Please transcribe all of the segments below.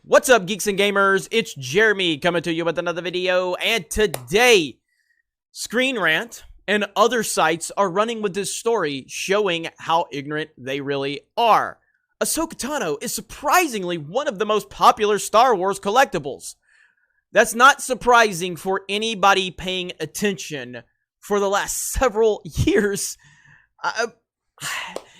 What's up, geeks and gamers? It's Jeremy coming to you with another video, and today, Screen Rant and other sites are running with this story showing how ignorant they really are. Ahsoka Tano is surprisingly one of the most popular Star Wars collectibles. That's not surprising for anybody paying attention for the last several years.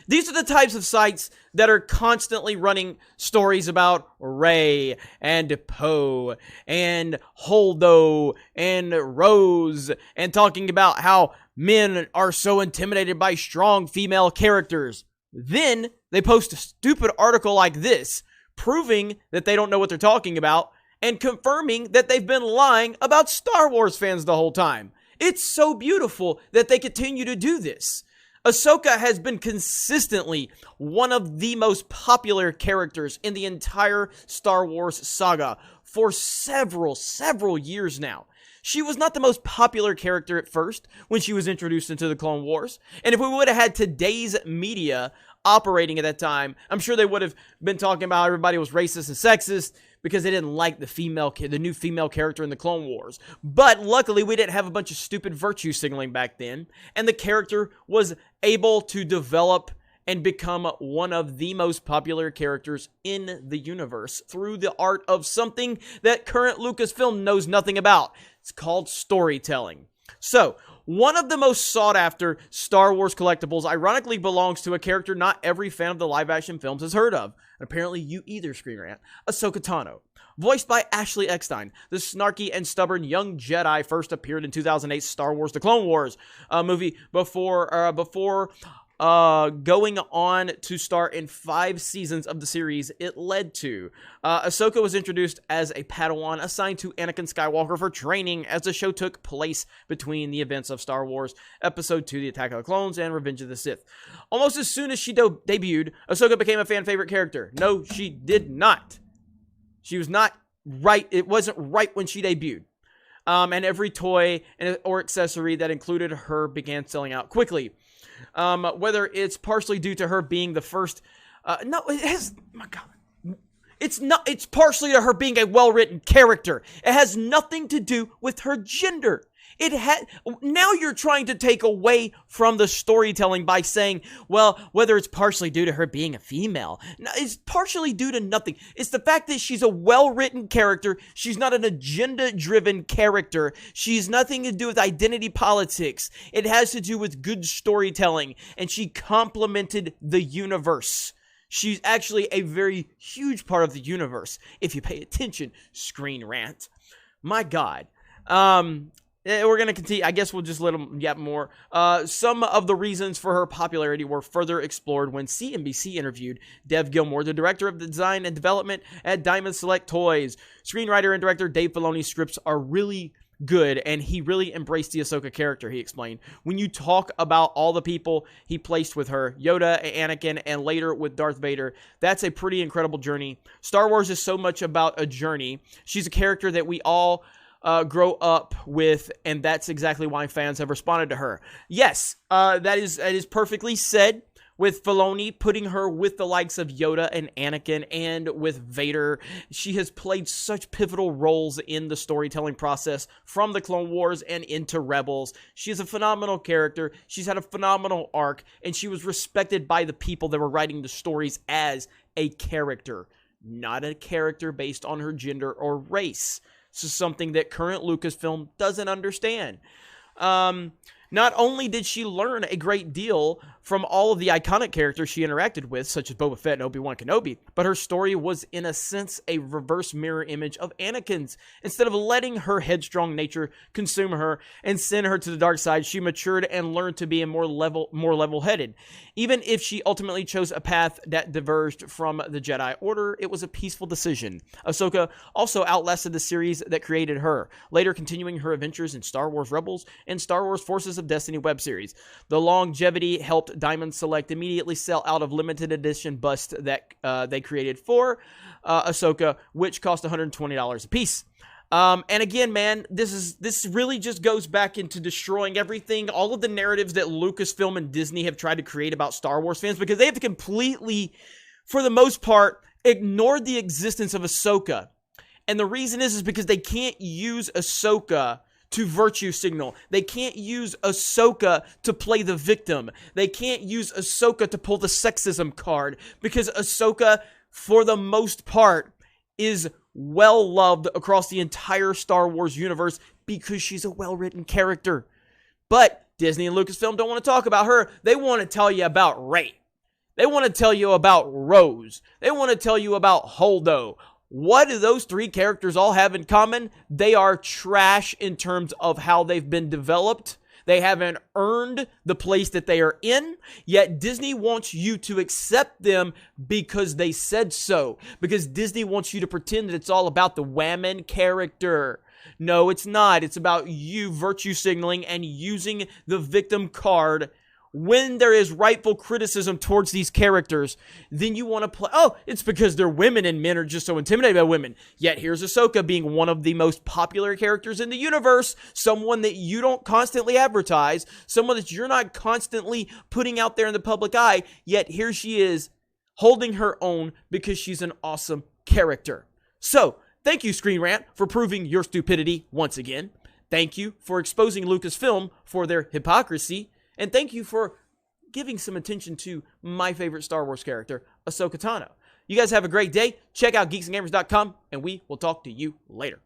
These are the types of sites that are constantly running stories about Rey and Poe and Holdo and Rose and talking about how men are so intimidated by strong female characters. Then they post a stupid article like this, proving that they don't know what they're talking about and confirming that they've been lying about Star Wars fans the whole time. It's so beautiful that they continue to do this. Ahsoka has been consistently one of the most popular characters in the entire Star Wars saga for several years now. She was not the most popular character at first when she was introduced into the Clone Wars, and if we would have had today's media operating at that time, I'm sure they would have been talking about how everybody was racist and sexist because they didn't like the new female character in the Clone Wars. But luckily, we didn't have a bunch of stupid virtue signaling back then, and the character was able to develop and become one of the most popular characters in the universe through the art of something that current Lucasfilm knows nothing about. It's called storytelling. So, one of the most sought-after Star Wars collectibles ironically belongs to a character not every fan of the live-action films has heard of. And apparently you either, Screen Rant. Ahsoka Tano. Voiced by Ashley Eckstein, the snarky and stubborn young Jedi first appeared in 2008's Star Wars: The Clone Wars movie before going on to star in 5 seasons of the series it led to. Ahsoka was introduced as a Padawan assigned to Anakin Skywalker for training as the show took place between the events of Star Wars Episode 2, The Attack of the Clones, and Revenge of the Sith. Almost as soon as she debuted, Ahsoka became a fan favorite character. No, she did not. She was not right. It wasn't right when she debuted. And every toy or accessory that included her began selling out quickly. Whether it's partially due to her being the first, no, it has, my God, it's partially to her being a well-written character. It has nothing to do with her gender. Now you're trying to take away from the storytelling by saying, well, whether it's partially due to her being a female. No, it's partially due to nothing. It's the fact that she's a well-written character. She's not an agenda-driven character. She's nothing to do with identity politics. It has to do with good storytelling, and she complemented the universe. She's actually a very huge part of the universe, if you pay attention, Screen Rant. My God. We're going to continue. I guess we'll just let them get more. Some of the reasons for her popularity were further explored when CNBC interviewed Dev Gilmore, the director of the design and development at Diamond Select Toys. Screenwriter and director Dave Filoni's scripts are really good, and he really embraced the Ahsoka character, he explained. When you talk about all the people he placed with her, Yoda, Anakin, and later with Darth Vader, that's a pretty incredible journey. Star Wars is so much about a journey. She's a character that we all grow up with, and that's exactly why fans have responded to her. Yes, that is perfectly said, with Filoni putting her with the likes of Yoda and Anakin and with Vader. She has played such pivotal roles in the storytelling process from the Clone Wars and into Rebels. She's a phenomenal character. She's had a phenomenal arc, and she was respected by the people that were writing the stories as a character, not a character based on her gender or race. This is something that current Lucasfilm doesn't understand. Not only did she learn a great deal from all of the iconic characters she interacted with, such as Boba Fett and Obi-Wan Kenobi, but her story was, in a sense, a reverse mirror image of Anakin's. Instead of letting her headstrong nature consume her and send her to the dark side, she matured and learned to be more level-headed. Even if she ultimately chose a path that diverged from the Jedi Order, it was a peaceful decision. Ahsoka also outlasted the series that created her, later continuing her adventures in Star Wars Rebels and Star Wars Forces of Destiny web series. The longevity helped Diamond Select immediately sell out of limited edition busts that they created for Ahsoka, which cost $120 a piece. And again, man, this really just goes back into destroying everything, all of the narratives that Lucasfilm and Disney have tried to create about Star Wars fans, because they have to completely, for the most part, ignored the existence of Ahsoka. And the reason is because they can't use Ahsoka to virtue signal. They can't use Ahsoka to play the victim. They can't use Ahsoka to pull the sexism card, because Ahsoka, for the most part, is well loved across the entire Star Wars universe because she's a well-written character. But Disney and Lucasfilm don't want to talk about her. They want to tell you about Rey. They want to tell you about Rose. They want to tell you about Holdo. What do those three characters all have in common? They are trash in terms of how they've been developed. They haven't earned the place that they are in, yet Disney wants you to accept them because they said so. Because Disney wants you to pretend that it's all about the woman character. No, it's not. It's about you virtue signaling and using the victim card when there is rightful criticism towards these characters. Then you want to play, oh, it's because they're women and men are just so intimidated by women. Yet here's Ahsoka being one of the most popular characters in the universe, someone that you don't constantly advertise, someone that you're not constantly putting out there in the public eye, yet here she is holding her own because she's an awesome character. So, thank you, Screen Rant, for proving your stupidity once again. Thank you for exposing Lucasfilm for their hypocrisy. And thank you for giving some attention to my favorite Star Wars character, Ahsoka Tano. You guys have a great day. Check out geeksandgamers.com, and we will talk to you later.